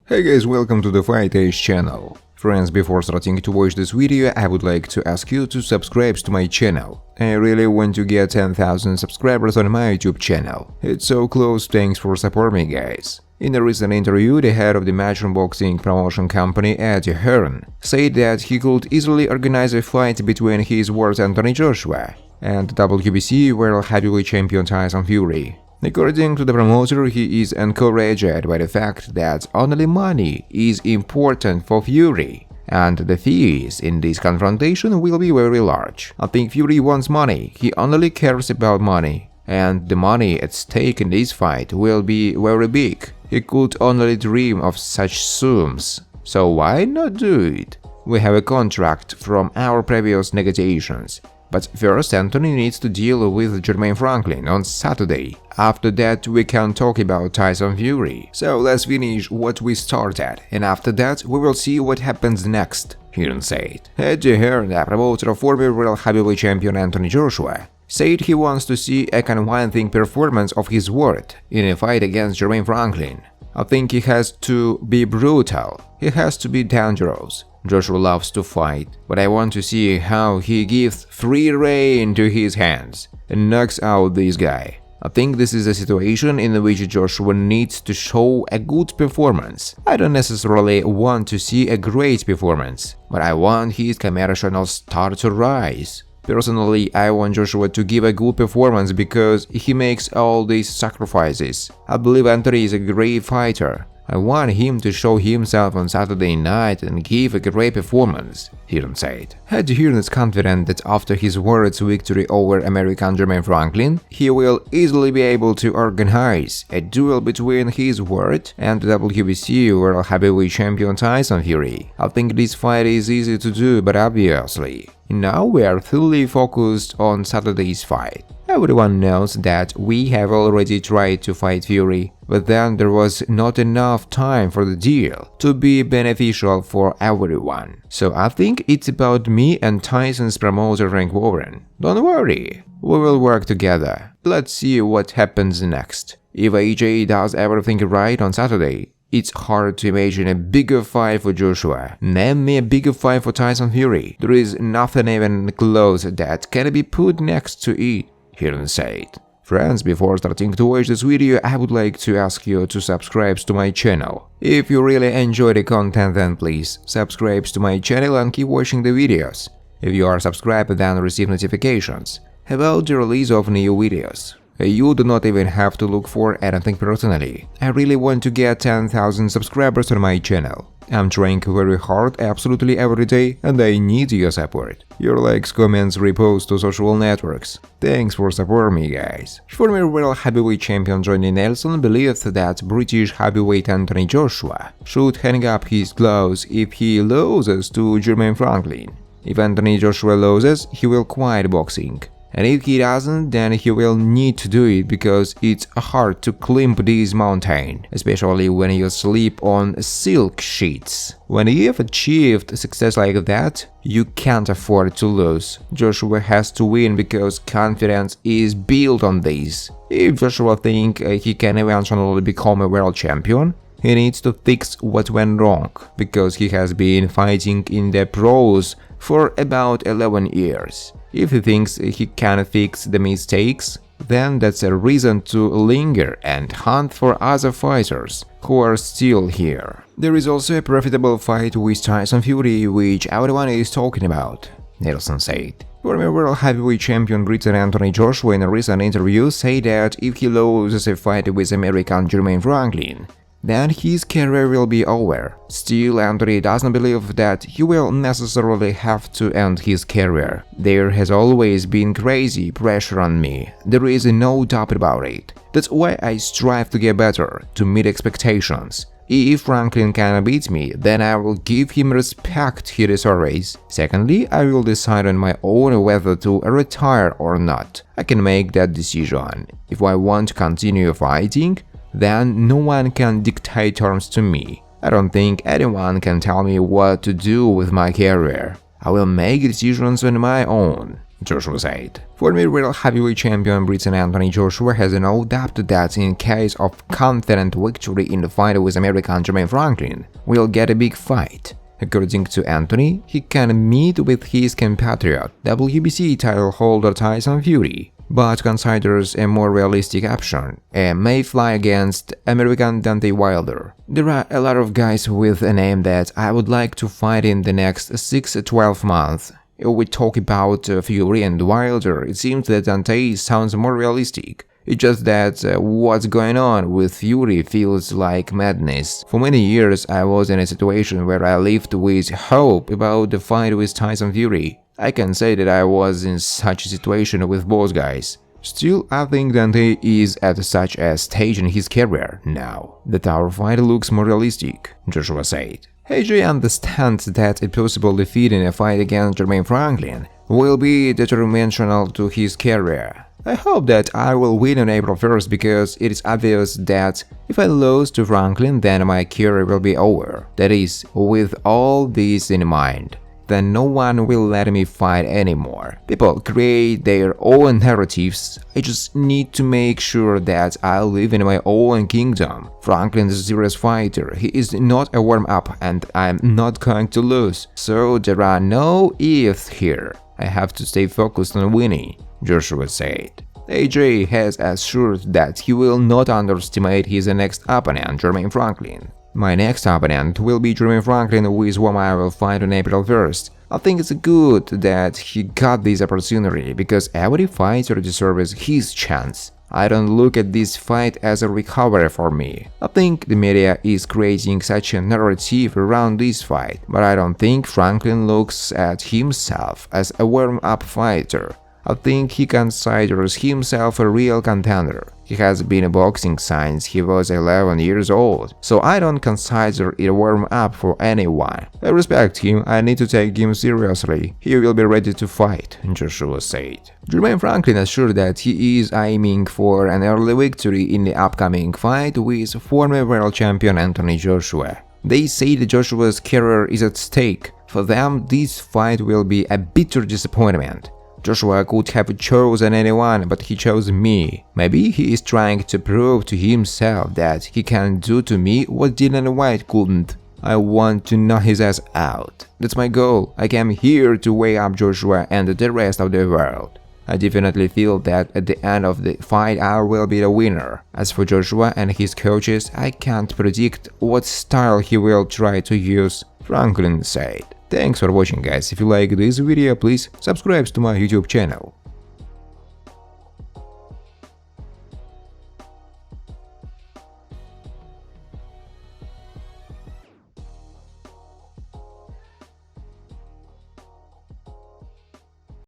Hey guys, welcome to the Fight Age channel. Friends, before starting to watch this video, I would like to ask you to subscribe to my channel. I really want to get 10,000 subscribers on my YouTube channel. It's so close, thanks for supporting me guys. In a recent interview, the head of the Matchroom Boxing promotion company, Hearn, said that he could easily organize a fight between his world Anthony Joshua and WBC World Heavyweight Champion Tyson Fury. According to the promoter, he is encouraged by the fact that only money is important for Fury, and the fees in this confrontation will be very large. I think Fury wants money, he only cares about money, and the money at stake in this fight will be very big. He could only dream of such sums, so why not do it? We have a contract from our previous negotiations. But first, Anthony needs to deal with Jermaine Franklin on Saturday. After that, we can talk about Tyson Fury. So let's finish what we started, and after that, we will see what happens next, Hearn said. Hearn, the promoter of former World Heavyweight Champion Anthony Joshua, said he wants to see a convincing performance of his word in a fight against Jermaine Franklin. I think he has to be brutal, he has to be dangerous. Joshua loves to fight, but I want to see how he gives free rein to his hands and knocks out this guy. I think this is a situation in which Joshua needs to show a good performance. I don't necessarily want to see a great performance, but I want his commercial star to rise. Personally, I want Joshua to give a good performance because he makes all these sacrifices. I believe Anthony is a great fighter. I want him to show himself on Saturday night and give a great performance, Hearn said. Hearn is confident that after his world's victory over American Jermaine Franklin, he will easily be able to organize a duel between his world and WBC World Heavyweight Champion Tyson Fury. I think this fight is easy to do, but obviously, now we are fully focused on Saturday's fight. Everyone knows that we have already tried to fight Fury, but then there was not enough time for the deal to be beneficial for everyone. So I think it's about me and Tyson's promoter Frank Warren. Don't worry, we will work together. Let's see what happens next. If AJ does everything right on Saturday, it's hard to imagine a bigger fight for Joshua. Name me a bigger fight for Tyson Fury. There is nothing even close that can be put next to it, Hearn said. Friends, before starting to watch this video, I would like to ask you to subscribe to my channel. If you really enjoy the content, then please subscribe to my channel and keep watching the videos. If you are subscribed, then receive notifications about the release of new videos. You do not even have to look for anything personally. I really want to get 10,000 subscribers on my channel. I'm trying very hard absolutely every day and I need your support. Your likes, comments, reposts to social networks. Thanks for supporting me guys. Former World Heavyweight Champion Johnny Nelson believes that British heavyweight Anthony Joshua should hang up his gloves if he loses to Jermaine Franklin. If Anthony Joshua loses, he will quit boxing. And if he doesn't, then he will need to do it because it's hard to climb this mountain, especially when you sleep on silk sheets. When you've achieved success like that, you can't afford to lose. Joshua has to win because confidence is built on this. If Joshua thinks he can eventually become a world champion, he needs to fix what went wrong, because he has been fighting in the pros for about 11 years. If he thinks he can fix the mistakes, then that's a reason to linger and hunt for other fighters who are still here. There is also a profitable fight with Tyson Fury, which everyone is talking about, Nelson said. Former World Heavyweight Champion Britain Anthony Joshua in a recent interview said that if he loses a fight with American Jermaine Franklin, then his career will be over. Still, Anthony doesn't believe that he will necessarily have to end his career. There has always been crazy pressure on me, there is no doubt about it. That's why I strive to get better, to meet expectations. If Franklin can beat me, then I will give him respect he deserves. Secondly, I will decide on my own whether to retire or not. I can make that decision. If I want to continue fighting, then no one can dictate terms to me. I don't think anyone can tell me what to do with my career. I will make decisions on my own. Joshua said. Former world heavyweight champion Britain Anthony Joshua has no doubt that in case of confident victory in the fight with American Jermaine Franklin, will get a big fight. According to Anthony, he can meet with his compatriot, WBC title holder Tyson Fury, but considers a more realistic option, a Mayfly against American Deontay Wilder. There are a lot of guys with a name that I would like to fight in the next 6-12 months. If we talk about Fury and Wilder, it seems that Deontay sounds more realistic. It's just that what's going on with Fury feels like madness. For many years, I was in a situation where I lived with hope about the fight with Tyson Fury. I can say that I was in such a situation with both guys. Still, I think Deontay is at such a stage in his career now that our fight looks more realistic, Joshua said. AJ understands that a possible defeat in a fight against Jermaine Franklin will be detrimental to his career. I hope that I will win on April 1st because it is obvious that if I lose to Franklin, then my career will be over. That is, with all this in mind, then no one will let me fight anymore. People create their own narratives. I just need to make sure that I live in my own kingdom. Franklin is a serious fighter. He is not a warm-up and I'm not going to lose. So there are no ifs here. I have to stay focused on winning, Joshua said. AJ has assured that he will not underestimate his next opponent, Jermaine Franklin. My next opponent will be Jermaine Franklin, with whom I will fight on April 1st. I think it's good that he got this opportunity because every fighter deserves his chance. I don't look at this fight as a recovery for me. I think the media is creating such a narrative around this fight, but I don't think Franklin looks at himself as a warm-up fighter. I think he considers himself a real contender. He has been boxing since he was 11 years old, so I don't consider it a warm-up for anyone. I respect him, I need to take him seriously. He will be ready to fight, Joshua said. Jermaine Franklin assured that he is aiming for an early victory in the upcoming fight with former world champion Anthony Joshua. They say that Joshua's career is at stake. For them, this fight will be a bitter disappointment. Joshua could have chosen anyone, but he chose me. Maybe he is trying to prove to himself that he can do to me what Dylan White couldn't. I want to knock his ass out. That's my goal. I came here to wake up Joshua and the rest of the world. I definitely feel that at the end of the fight I will be the winner. As for Joshua and his coaches, I can't predict what style he will try to use, Franklin said. Thanks for watching, guys. If you like this video, please subscribe to my YouTube channel.